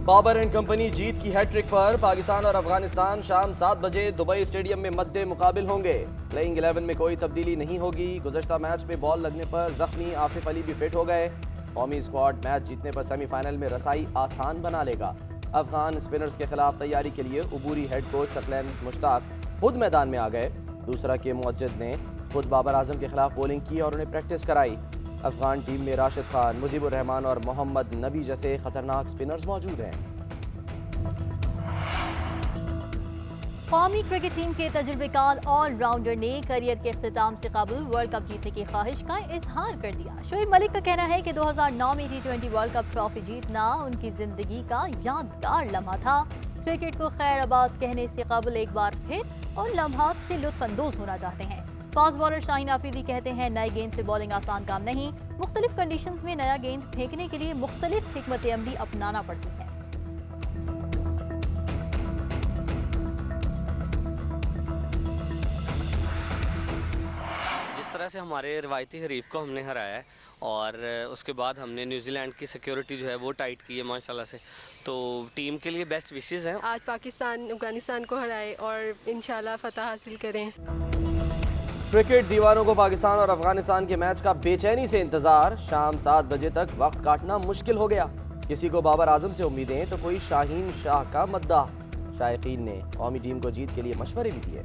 Babar and company जीत की hat trick पर। पाकिस्तान और अफगानिस्तान शाम 7 बजे दुबई स्टेडियम में मद्दे मुकाबिल होंगे। प्लेइंग 11 में कोई तब्दीली नहीं होगी। गुज़श्ता मैच में बॉल लगने पर जख्मी आसिफ अली भी फिट हो गए। कौमी स्क्वाड मैच जीतने पर सेमीफाइनल में रसाई आसान बना लेगा। अफगान स्पिनर्स के खिलाफ तैयारी के लिए उबूरी हेड कोच सकलैन मुश्ताक खुद मैदान में आ गए। दूसरा के मुअज्जद ने खुद बाबर आजम के खिलाफ बॉलिंग की और उन्हें प्रैक्टिस कराई। अफगान टीम में राशिद खान, मुजीबुर रहमान और मोहम्मद नबी जैसे खतरनाक स्पिनर्स मौजूद हैं। कौमी क्रिकेट टीम के तजुर्बेकार ऑलराउंडर ने करियर के इख्तिताम से कबल वर्ल्ड कप जीतने की ख्वाहिश का इजहार कर दिया। शोएब मलिक का कहना है कि 2009 में T20 वर्ल्ड कप ट्रॉफी जीतना उनकी जिंदगी का यादगार लम्हा था। क्रिकेट को खैराबाद कहने से कबल एक बार फिर उन लम्हात से लुत्फानंदोज होना चाहते हैं। फास्ट बॉलर शाहीन आफरीदी कहते हैं, नए गेंद से बॉलिंग आसान काम नहीं। मुख्तलिफ कंडीशंस में नया गेंद फेंकने के लिए मुख्तलिफ हिकमत अमली अपनाना पड़ती है। जिस तरह से हमारे रवायती हरीफ को हमने हराया है और उसके बाद हमने न्यूजीलैंड की सिक्योरिटी जो है वो टाइट की है माशाल्लाह से, तो टीम के लिए बेस्ट विशेस हैं। आज पाकिस्तान अफगानिस्तान को हराए और इंशाल्लाह फतह हासिल करें। क्रिकेट दीवानों को पाकिस्तान और अफगानिस्तान के मैच का बेचैनी से इंतजार। शाम 7 बजे तक वक्त काटना मुश्किल हो गया। किसी को बाबर आजम से उम्मीदें तो कोई शाहीन शाह का मद्दाह। शायकीन ने कौमी टीम को जीत के लिए मशवरे भी दिए।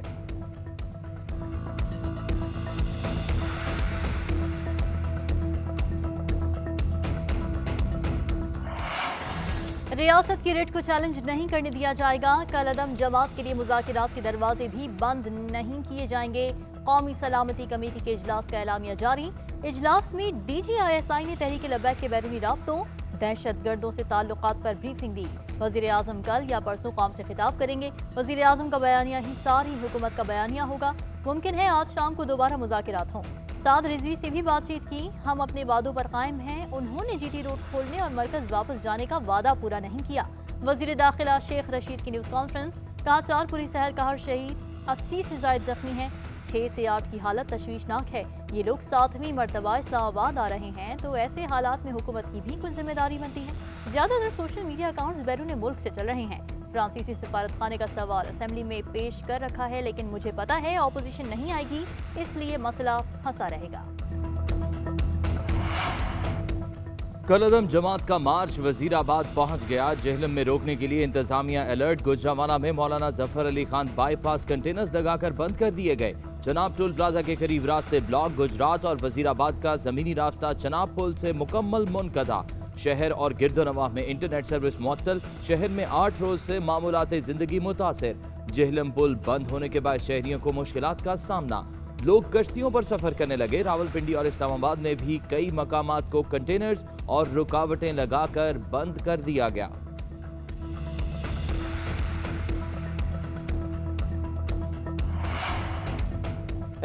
रियासत की रिट को चैलेंज नहीं करने दिया जाएगा। कल अदम जमात के लिए मुज़ाकिरात के दरवाजे भी बंद नहीं किए जाएंगे। कौमी सलामती कमेटी के इजलास का एलामिया जारी। इजलास में DGISI ने तहरीक लब्बैक के बैरूनी राब्तों, दहशतगर्दों से ताल्लुकात पर ब्रीफिंग दी। वज़ीर आज़म कल या परसों कौम से खिताब करेंगे। वज़ीर आज़म का बयानिया ही सारी हुकूमत का बयानिया होगा। मुमकिन है आज शाम को दोबारा मुज़ाकिरात हों। साद रिजवी से भी बातचीत की। हम अपने वादों पर कायम हैं। उन्होंने GT रोड खोलने और मरकज वापस जाने का वादा पूरा नहीं किया। वज़ीर दाखिला शेख रशीद की न्यूज़ कॉन्फ्रेंस। कहा, चारपुरी शहर का हर शहीद, 80 से ज़ायद जख्मी हैं। 6 से 8 की हालत तशवीशनाक है। ये लोग 7वीं मरतबा इस्लामाबाद आ रहे हैं, तो ऐसे हालात में हुकूमत की भी कुछ जिम्मेदारी बनती है। ज़्यादातर सोशल मीडिया अकाउंट्स बैरून मुल्क से चल रहे हैं। फ्रांसीसी सफारत खाने का सवाल असेंबली में पेश कर रखा है, लेकिन मुझे पता है ऑपोजिशन नहीं आएगी, इसलिए मसला फंसा रहेगा। कल अदम जमात का मार्च वजीराबाद पहुंच गया। जेहलम में रोकने के लिए इंतजामिया अलर्ट। गुजरावाला में मौलाना जफर अली खान बाईपास कंटेनर्स लगाकर बंद कर दिए गए। चनाब टोल प्लाजा के करीब रास्ते ब्लॉक। गुजरात और वजीराबाद का जमीनी रास्ता चनाब पुल से मुकम्मल मुनक़ता। शहर और गिरदोनवाह में इंटरनेट सर्विस मुअत्तल। शहर में 8 रोज से मामूलात जिंदगी मुतासिर। जेहलम पुल बंद होने के बाद शहरियों को मुश्किलात का सामना। लोग कश्तियों पर सफर करने लगे। रावलपिंडी और इस्लामाबाद में भी कई मकामात को कंटेनर्स और रुकावटें लगाकर बंद कर दिया गया।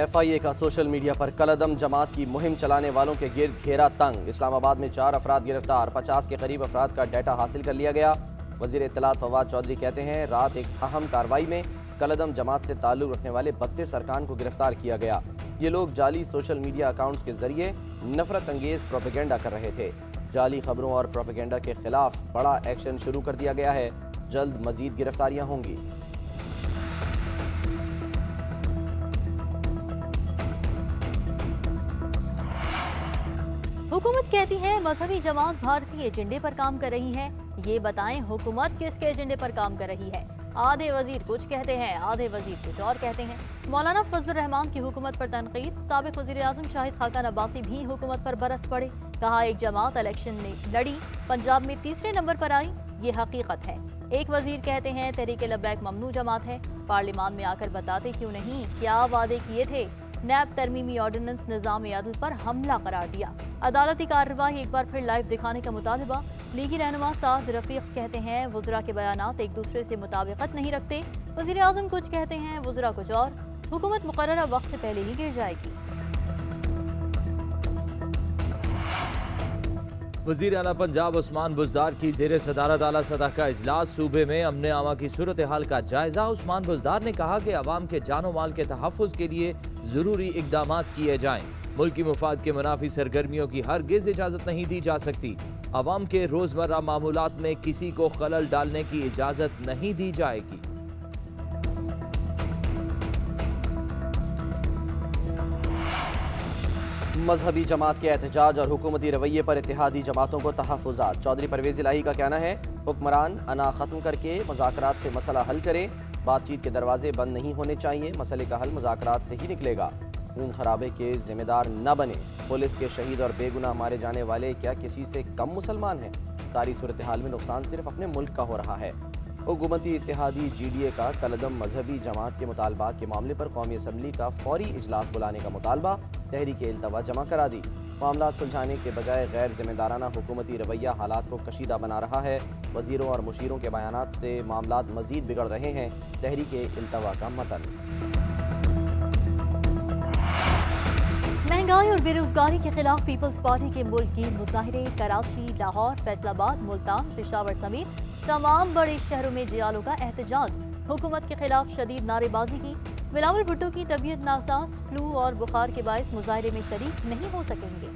FIA का सोशल मीडिया पर कलअदम जमात की मुहिम चलाने वालों के गिर्द घेरा तंग। इस्लामाबाद में 4 अफराद गिरफ्तार। 50 के करीब अफराद का डाटा हासिल कर लिया गया। वजीर इत्तलात फवाद चौधरी कहते हैं, रात एक अहम कार्रवाई में कलअदम जमात से ताल्लुक रखने वाले 32 अरकान को गिरफ्तार किया गया। ये लोग जाली सोशल मीडिया अकाउंट्स के जरिए नफरत अंगेज प्रोपेगेंडा कर रहे थे। जाली खबरों और प्रोपेगेंडा के खिलाफ बड़ा एक्शन शुरू कर दिया गया है। जल्द मजीद गिरफ्तारियां होंगी। हुकूमत कहती है मजहबी जमात भारतीय एजेंडे पर काम कर रही है। ये बताएं हुकूमत किसके एजेंडे पर काम कर रही है। आधे वजीर कुछ कहते हैं, आधे वजीर कुछ और कहते हैं। मौलाना फजलुर रहमान की हुकूमत पर तनकीद। साबिक वजीर आजम शाहिद खाकान अब्बासी भी हुकूमत पर बरस पड़े। कहा, एक जमात इलेक्शन में लड़ी, पंजाब में तीसरे नंबर पर आई, ये हकीकत है। एक वजीर कहते हैं तहरीक लब्बैक ममनू जमात है। पार्लियामान में आकर बताते क्यों नहीं, क्या वादे किए थे। नैब तरमीमी ऑर्डिनेंस निज़ाम अदल पर हमला करार दिया। अदालती कार्रवाई एक बार फिर लाइव दिखाने का मुतालबा। लीगी रहनुमा साद रफीक कहते हैं वज़रा के बयानात एक दूसरे से मुताबिकत नहीं रखते। वज़ीर आज़म कुछ कहते हैं, वज़रा कुछ और। हुकूमत मुकर्ररा वक्त से पहले ही गिर जाएगी। वज़ीर आला पंजाब उस्मान बुज़दार की ज़ेर सदारत आला सतह का इजलास। सूबे में अमन आमा की सूरत हाल का जायजा। उस्मान बुज़दार ने कहा कि अवाम के जानो माल के तहफ़्फ़ुज़ के लिए ज़रूरी इक़दामात किए जाएं। मुल्की मुफाद के मुनाफी सरगर्मियों की हरगिज इजाजत नहीं दी जा सकती। अवाम के रोजमर्रा मामूलात में किसी को खलल डालने की इजाजत नहीं दी जाएगी। मजहबी जमात के एहतजाज और हुकूमती रवैये पर इत्तेहादी जमातों को तहफ़्फ़ुज़ात। चौधरी परवेज़ इलाही का कहना है, हुक्मरान अना ख़त्म करके मुज़ाकरात से मसला हल करें। बातचीत के दरवाजे बंद नहीं होने चाहिए, मसले का हल मुज़ाकरात से ही निकलेगा। खून खराबे के जिम्मेदार न बने। पुलिस के शहीद और बेगुनाह मारे जाने वाले क्या किसी से कम मुसलमान हैं? सारी सूरत हाल में नुकसान सिर्फ अपने मुल्क का हो रहा है। हुकूमती इत्तेहादी GDA का कलदम मजहबी जमात के मुतालबात के मामले पर कौमी असम्बली का फौरी इजलास बुलाने का मुतालबा। तहरीक इल्तवा जमा करा दी। मामला सुलझाने के बजाय गैर जिम्मेदाराना हुकूमती रवैया हालात को कशीदा बना रहा है। वजीरों और मुशीरों के बयानात से मामलात मजीद बिगड़ रहे हैं। तहरीक इल्तवा का मतन। महंगाई और बेरोजगारी के खिलाफ पीपल्स पार्टी के मुल्की मुजाहिरे कराची, लाहौर, फैसलाबाद, मुल्तान, पेशावर समेत तमाम बड़े शहरों में जियालों का एहतजाज। हुकूमत के खिलाफ शदीद नारेबाजी की। बिलावल भुट्टो की तबीयत नासाज, फ्लू और बुखार के बायस मुजाहिरे में शरीक नहीं हो सकेंगे।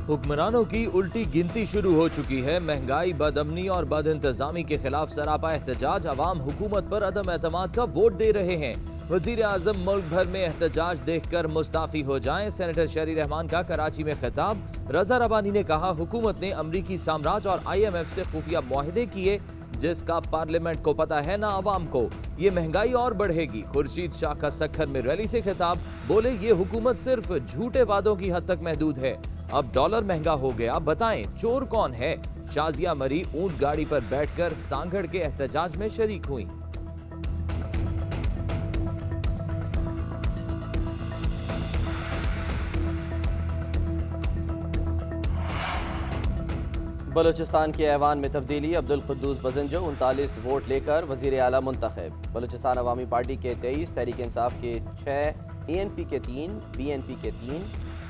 हुक्मरानों की उल्टी गिनती शुरू हो चुकी है। महंगाई, बदअमनी और बद इंतजामी के खिलाफ सरापा एहतजाज। अवाम हुकूमत पर अदम एतमाद का वोट दे रहे हैं। वजीर आजम मुल्क भर में एहतजाज देखकर मुस्ताफी हो जाएं। सेनेटर शहरी रहमान का कराची में खिताब। रजा रबानी ने कहा, हुकूमत ने अमरीकी साम्राज्य और IMF से खुफिया मुआहदे किए, जिसका पार्लियामेंट को पता है ना अवाम को। ये महंगाई और बढ़ेगी। खुर्शीद शाह का सखर में रैली से खिताब। बोले, ये हुकूमत सिर्फ झूठे वादों की हद तक महदूद है। अब डॉलर महंगा हो गया, बताएं चोर कौन है? शाजिया मरी ऊंट गाड़ी पर बैठकर सांगड़ के एहतजाज में शरीक हुई। बलूचिस्तान के ऐवान में तब्दीली। अब्दुल कुद्दूस बजंजो 39 वोट लेकर वजीर आला मुंतखब। बलूचिस्तान अवामी पार्टी के 23, तहरीक इंसाफ के 6, ANP के 3, BNP के 3,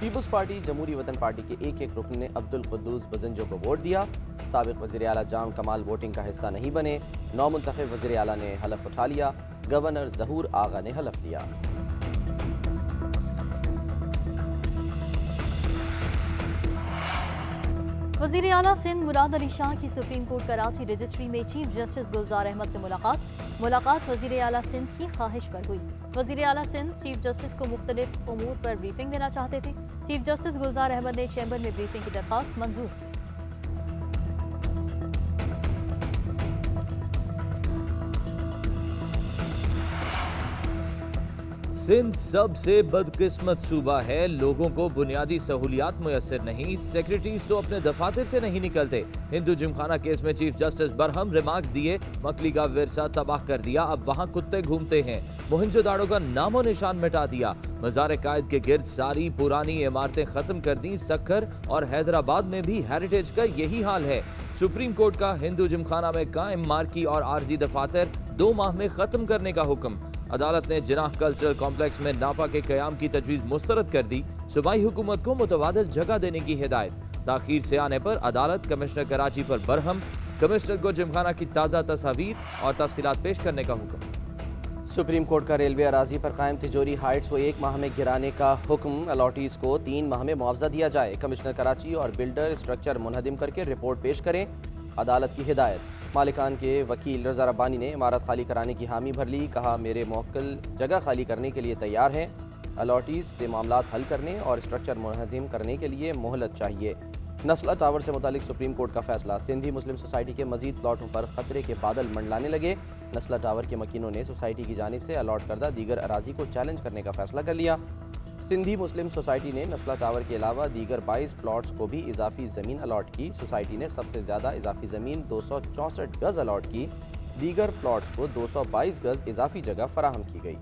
पीपल्स पार्टी, जमहूरी वतन पार्टी के एक रुकन ने अब्दुल कुद्दूस बजंजो को वोट दिया। साबिक वजीर आला जाम कमाल वोटिंग का हिस्सा नहीं बने। नौ मुंतखब वजीर आला ने हलफ उठा लिया। गवर्नर जहूर आगा ने हलफ लिया। वजीर आला सिंध मुराद अली शाह की सुप्रीम कोर्ट कराची रजिस्ट्री में चीफ जस्टिस गुलजार अहमद से मुलाकात वजीर आला सिंध की ख्वाहिश पर हुई। वजीर आला सिंध चीफ जस्टिस को मुख्तलिफ उमूर पर ब्रीफिंग देना चाहते थे। चीफ जस्टिस गुलजार अहमद ने चैम्बर में ब्रीफिंग की दरख्वास्त मंजूर की। सिंध सबसे बदकिस्मत सूबा है। लोगों को बुनियादी सहूलियात मुयसर नहीं। सेक्रेटरीज तो अपने दफातर से नहीं निकलते। हिंदू जिमखाना केस में चीफ जस्टिस बरहम रिमार्क्स दिए। मकली का विरसा तबाह कर दिया, अब वहाँ कुत्ते घूमते हैं। मोहनजोदाड़ो का नामो निशान मिटा दिया। मज़ार कायद के गिर्द सारी पुरानी इमारतें खत्म कर दी। सक्खर और हैदराबाद में भी हेरिटेज का यही हाल है। सुप्रीम कोर्ट का हिंदू जिमखाना में कायम मार्की और आर्जी दफातर 2 माह में खत्म करने का हुक्म। अदालत ने जिनाह कल्चरल कॉम्प्लेक्स में नापा के कयाम की तजवीज़ मुस्तरद कर दी। सूबाई हुकूमत को मुतबादिल जगह देने की हिदायत। ताखीर से आने पर अदालत कमिश्नर कराची पर बरहम। कमिश्नर को जिमखाना की ताज़ा तस्वीर और तफसीलात पेश करने का हुक्म। सुप्रीम कोर्ट का रेलवे अराजी पर कायम तिजोरी हाइट्स को 1 माह में गिराने का हुक्म। अलॉटीज को 3 माह में मुआवजा दिया जाए। कमिश्नर कराची और बिल्डर स्ट्रक्चर मुनहदिम करके रिपोर्ट पेश करें। अदालत की हिदायत। मालिकान के वकील रजा रब्बानी ने इमारत खाली कराने की हामी भर ली। कहा, मेरे मुवक्किल जगह खाली करने के लिए तैयार हैं। अलॉटीज से मामलात हल करने और स्ट्रक्चर मुनहदिम करने के लिए मोहलत चाहिए। नस्ला टावर से मुतालिक सुप्रीम कोर्ट का फैसला। सिंधी मुस्लिम सोसाइटी के मजीद प्लॉटों पर खतरे के बादल मंडलाने लगे। नस्ला टावर के मकीनों ने सोसाइटी की जानिब से अलॉट करदा दीगर अराजी को चैलेंज करने का फैसला कर लिया। सिंधी मुस्लिम सोसाइटी ने नस्ला टावर के अलावा दीगर 22 प्लॉट्स को भी इजाफी ज़मीन अलॉट की। सोसाइटी ने सबसे ज़्यादा इजाफी ज़मीन 264 गज़ अलॉट की। दीगर प्लॉट्स को 222 गज़ इजाफी जगह फराहम की गई।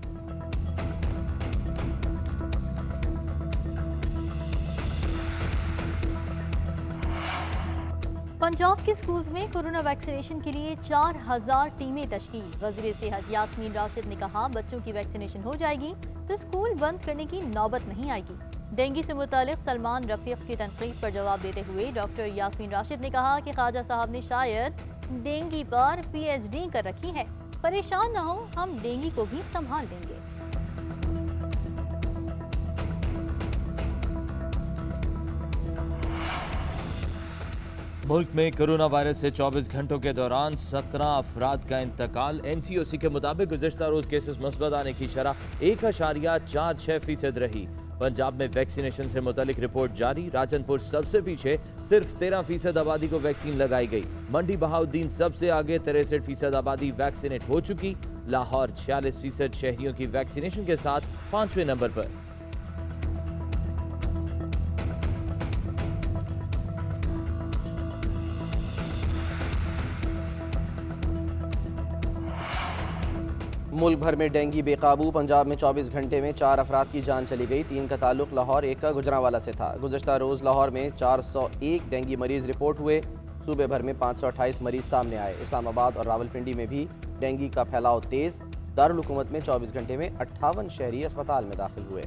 पंजाब के स्कूल्स में कोरोना वैक्सीनेशन के लिए 4000 टीमें तश्कील। वज़ीर सेहत यास्मीन राशिद ने कहा, बच्चों की वैक्सीनेशन हो जाएगी तो स्कूल बंद करने की नौबत नहीं आएगी। डेंगू से मुतालिक सलमान रफीक की तनकीद पर जवाब देते हुए डॉक्टर यास्मीन राशिद ने कहा कि ख्वाजा साहब ने शायद डेंगू पर PhD कर रखी है। परेशान न हो, हम डेंगू को भी संभाल लेंगे। मुल्क में कोरोना वायरस से 24 घंटों के दौरान 17 अफराद का इंतकाल। NCOC के मुताबिक गुज़श्ता रोज केसेस मस्बत आने की शरह 1.46% रही। पंजाब में वैक्सीनेशन से मुतालिक रिपोर्ट जारी। राजनपुर सबसे पीछे, सिर्फ 13% आबादी को वैक्सीन लगाई गई। मंडी बहाउद्दीन सबसे आगे, 63% आबादी वैक्सीनेट हो चुकी। लाहौर 46% शहरियों की वैक्सीनेशन के साथ 5वें नंबर पर। मुल्क भर में डेंगू बेकाबू। पंजाब में 24 घंटे में 4 अफराद की जान चली गई। 3 का ताल्लुक लाहौर, 1 का गुजरांवाला से था। गुज़श्ता रोज़ लाहौर में 401 डेंगू मरीज रिपोर्ट हुए। सूबे भर में 528 मरीज सामने आए। इस्लामाबाद और रावलपिंडी में भी डेंगू का फैलाव तेज़। दारुल हुकूमत में 24 घंटे में 58 शहरी अस्पताल में दाखिल हुए।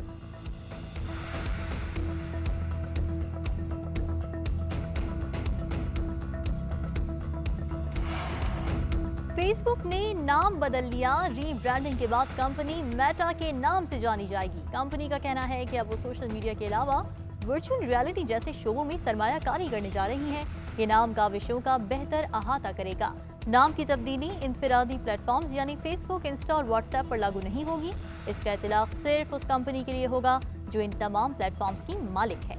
फेसबुक ने नाम बदल लिया। रीब्रांडिंग के बाद कंपनी मेटा के नाम से जानी जाएगी। कंपनी का कहना है कि अब वो सोशल मीडिया के अलावा वर्चुअल रियलिटी जैसे शोबों में सरमायाकारी करने जा रही है। ये नाम का विषयों का बेहतर अहाता करेगा। नाम की तब्दीली इनफिरादी प्लेटफॉर्म्स यानी फेसबुक, इंस्टा और व्हाट्सएप पर लागू नहीं होगी। इसका इतलाक सिर्फ उस कंपनी के लिए होगा जो इन तमाम प्लेटफॉर्म्स की मालिक है।